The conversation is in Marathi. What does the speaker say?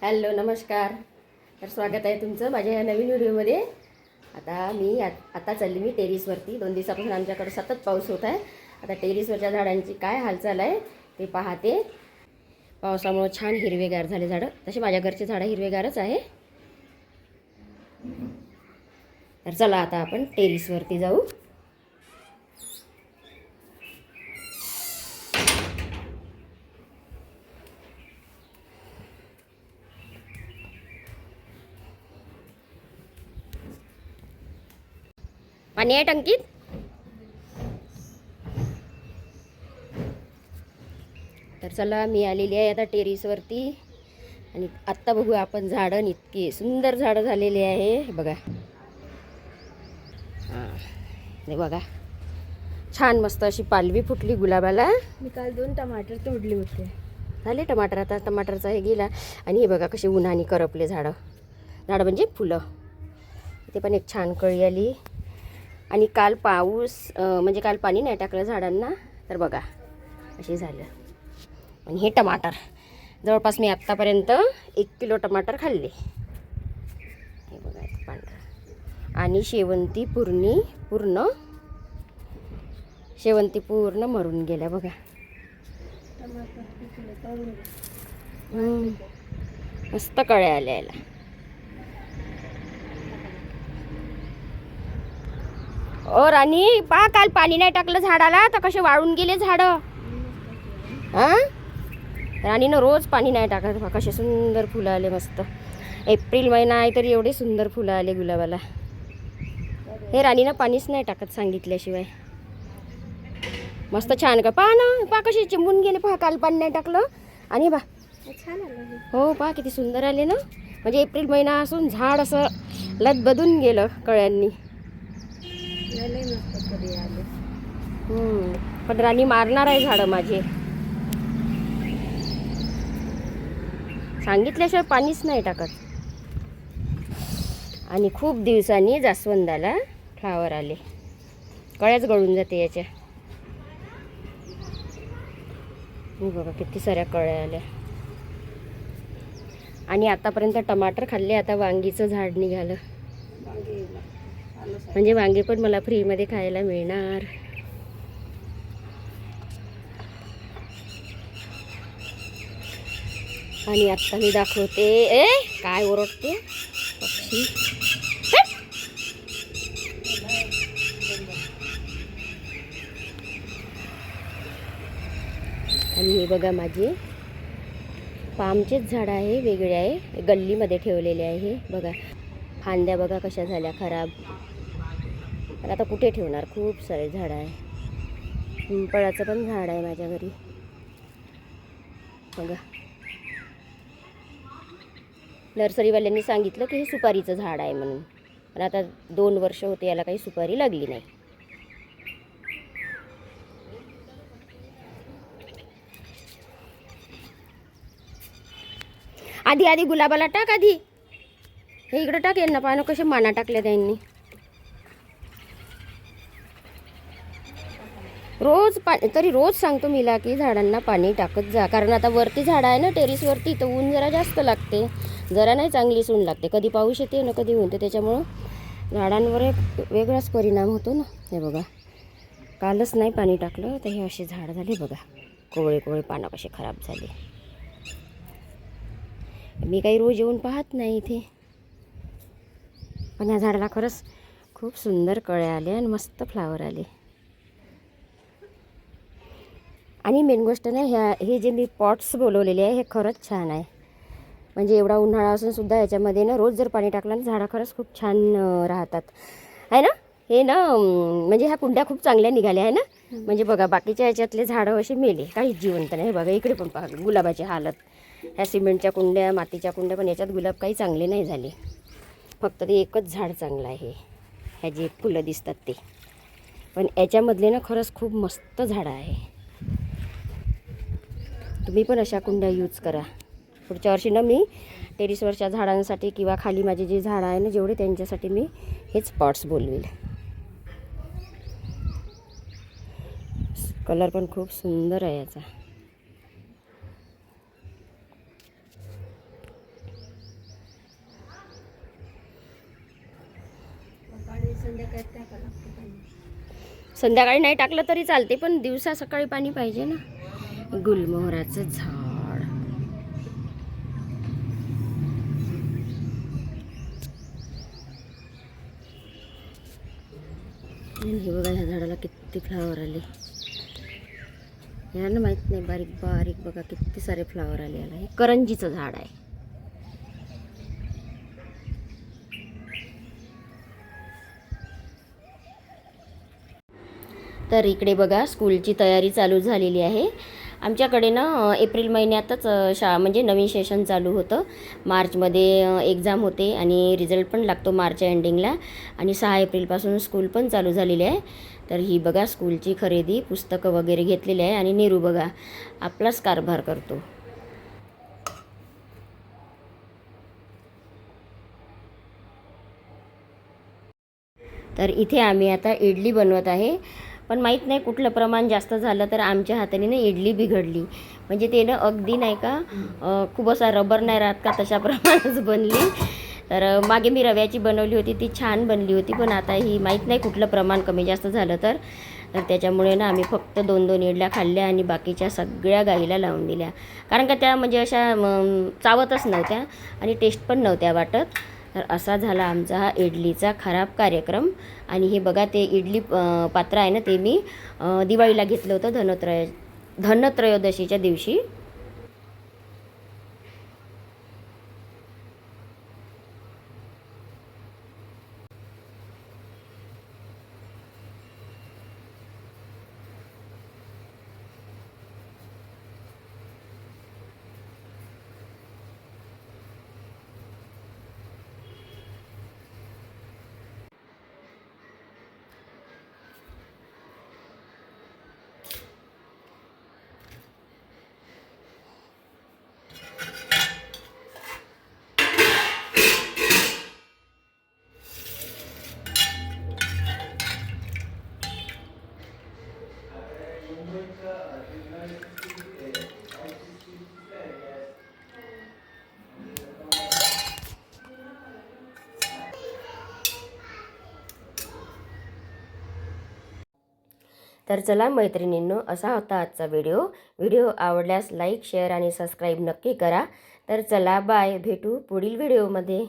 हॅलो नमस्कार. तर स्वागत आहे तुमचं माझ्या या नवीन व्हिडिओमध्ये. आता चालली मी टेरिसवरती. 2 दिवसापासून आमच्याकडे सतत पाऊस होत आहे. आता टेरिसवरच्या झाडांची काय हालचाल आहे ते पाहते. पावसामुळे छान हिरवेगार झाले झाडं. तसे माझ्या घरचे झाडं हिरवेगारच आहे. तर चला आता आपण टेरिसवरती जाऊ. पाणी आहे टंकीत. तर चला मी आलेली आहे आता टेरिसवरती आणि आत्ता बघू आपण झाडं. इतकी सुंदर झाडं झालेली आहे बघा. हे बघा छान मस्त अशी पालवी फुटली गुलाबाला. मी काल 2 टमाटर तोडले होते. झाले टमाटर. आता टमाटरचा हे गेला. आणि हे बघा कशी उन्हाने करपले झाडं म्हणजे फुलं. इथे पण एक छान कळी आली. आणि काल पाऊस म्हणजे काल पाणी नाही टाकलं झाडांना तर बघा असे झालं. आणि हे टमाटर जवळपास मी आत्तापर्यंत 1 किलो टमाटर खाल्ले. हे बघा पांढरा. आणि शेवंती पूर्ण मरून गेल्या बघा. मस्त कळ्या आल्या याला. ओ राणी पहा काल पाणी नाही टाकलं झाडाला तर कसे वाळून गेले झाडं. राणीनं रोज पाणी नाही टाकत. कसे सुंदर फुलं आले मस्त. एप्रिल महिना आहे तरी एवढे सुंदर फुलं आले गुलाबाला. हे राणीनं पाणीच नाही टाकत सांगितल्याशिवाय. मस्त छान का पहा ना. पहा कसे चिंबून गेले. पहा काल पाणी नाही टाकलं आणि बा छान आलं. हो पहा किती सुंदर आले ना. म्हणजे एप्रिल महिना असून झाड असं लदबदून गेलं कळ्यांनी. पण राणी मारणार आहे झाडं माझे. सांगितल्याशिवाय पाणीच नाही टाकत. आणि खूप दिवसांनी जास्वंदाला फ्लावर आले. कळ्याच गळून जाते याच्या. बघा किती साऱ्या कळ्या आल्या. आणि आतापर्यंत टमाटर खाल्ले. आता वांगीचं झाड निघालं. म्हणजे वांगे पण मला फ्रीमध्ये खायला मिळणार. आणि आत्ता मी दाखवते. काय ओरडते पक्षी. आणि हे बघा माझे पामचेच झाड आहे. वेगळे आहे. गल्लीमध्ये ठेवलेले आहे. बघा फांद्या बघा कशा झाल्या खराब. पण आता कुठे ठेवणार. खूप सारे झाड आहे. पिंपळाचं पण झाड आहे माझ्या घरी बघा. नर्सरीवाल्यांनी सांगितलं की हे सुपारीचं झाड आहे म्हणून. पण आता 2 वर्ष होते याला काही सुपारी लागली नाही. आधी गुलाबाला टाक. आधी हे इकडं टाक. यांना पानं कसे माना टाकल्या त्यांनी. तरी रोज सांगतो मीला की झाडांना पाणी टाकत जा. कारण आता वरती झाडं आहे ना टेरिसवरती तर ऊन जरा जास्त लागते. जरा नाही चांगलीच ऊन लागते. कधी पाऊस येते ना कधी ऊन. त्याच्यामुळं झाडांवर एक वेगळाच परिणाम होतो ना. हे बघा कालच नाही पाणी टाकलं तर हे असे झाड झाले बघा. कोवळे पानं कसे खराब झाले. मी काही रोज येऊन पाहत नाही इथे. पण या झाडाला खरंच खूप सुंदर कळ्या आले आणि मस्त फ्लावर आले. आणि मेन गोष्ट ना हे जे मी पॉट्स बोलवलेले आहे हे खरंच छान आहे. म्हणजे एवढा उन्हाळा असून सुद्धा याच्यामध्ये ना रोज जर पाणी टाकलं ना झाडं खरंच खूप छान राहतात आहे ना. हे ना म्हणजे ह्या कुंड्या खूप चांगल्या निघाल्या आहे ना. म्हणजे बघा बाकीच्या ह्याच्यातले झाडं असे मेले. काहीच जिवंत नाही. बघा इकडे पण पहा गुलाबाची हालत. ह्या सिमेंटच्या कुंड्या मातीच्या कुंड्या पण याच्यात गुलाब काही चांगले नाही झाले. फक्त ते एकच झाड चांगलं आहे. ह्या जे फुलं दिसतात ते. पण याच्यामधले ना खरंच खूप मस्त झाडं आहे. तुम्ही पण अशा कुंड्या यूज करा. पुढच्या वर्षी ना मी टेरिसवरच्या झाडांसाठी किंवा खाली माझे जे झाडं आहे ना जेवढे त्यांच्यासाठी मी हेच पॉट्स बोलवेल. कलर पण खूप सुंदर आहे याचा. सकाळी टाकायला लागतं पाणी. संध्याकाळी नाही टाकलं तरी चालते, पण दिवसा सकाळी पाणी पाहिजे ना. गुलमोहराचं झाड. आणि हे बघा, ह्या झाडाला किती फ्लावर आले. यांना माहित नाही, बारीक बारीक बघा किती सारे फ्लावर आले याला. हे करंजीचं झाड आहे. तर इकडे बघा स्कूलची तयारी चालू झालेली आहे. आमच्याकडे ना एप्रिल महिन्यातच म्हणजे नवीन सेशन चालू होतं. मार्चमध्ये एक्झाम होते आणि रिझल्ट पण लागतो मार्चच्या एंडिंगला. आणि 6 एप्रिलपासून स्कूल पण चालू झालेली आहे. तर ही बघा स्कूलची खरेदी, पुस्तकं वगैरे घेतलेली आहे. आणि नीरू बघा आपलाच कारभार करतो. तर इथे आम्ही आता इडली बनवत आहे. पण माहीत नाही कुठलं प्रमाण जास्त झालं तर आमच्या हाताने ना इडली बिघडली. म्हणजे ते ना अगदी नाही का खूप असा रबर नाही राहत का, तशा प्रमाणातच बनली. तर मागे मी रव्याची बनवली होती, ती छान बनली होती. पण आता ही माहीत नाही कुठलं प्रमाण कमी जास्त झालं तर त्याच्यामुळे ना आम्ही फक्त 2-2 इडल्या खाल्ल्या आणि बाकीच्या सगळ्या गाईला लावून दिल्या. कारण का त्या म्हणजे अशा चावतच नव्हत्या आणि टेस्ट पण नव्हत्या वाटत. तर असा झाला आमचा हा इडलीचा खराब कार्यक्रम. आणि हे बघा ते इडली पात्र आहे ना, ते मी दिवाळीला घेतलं होतं धनत्रयोदशीच्या दिवशी. तर चला मैत्रिणींनो, असा होता आजचा व्हिडिओ आवडल्यास लाईक, शेअर आणि सबस्क्राईब नक्की करा. तर चला बाय, भेटू पुढील व्हिडिओमध्ये.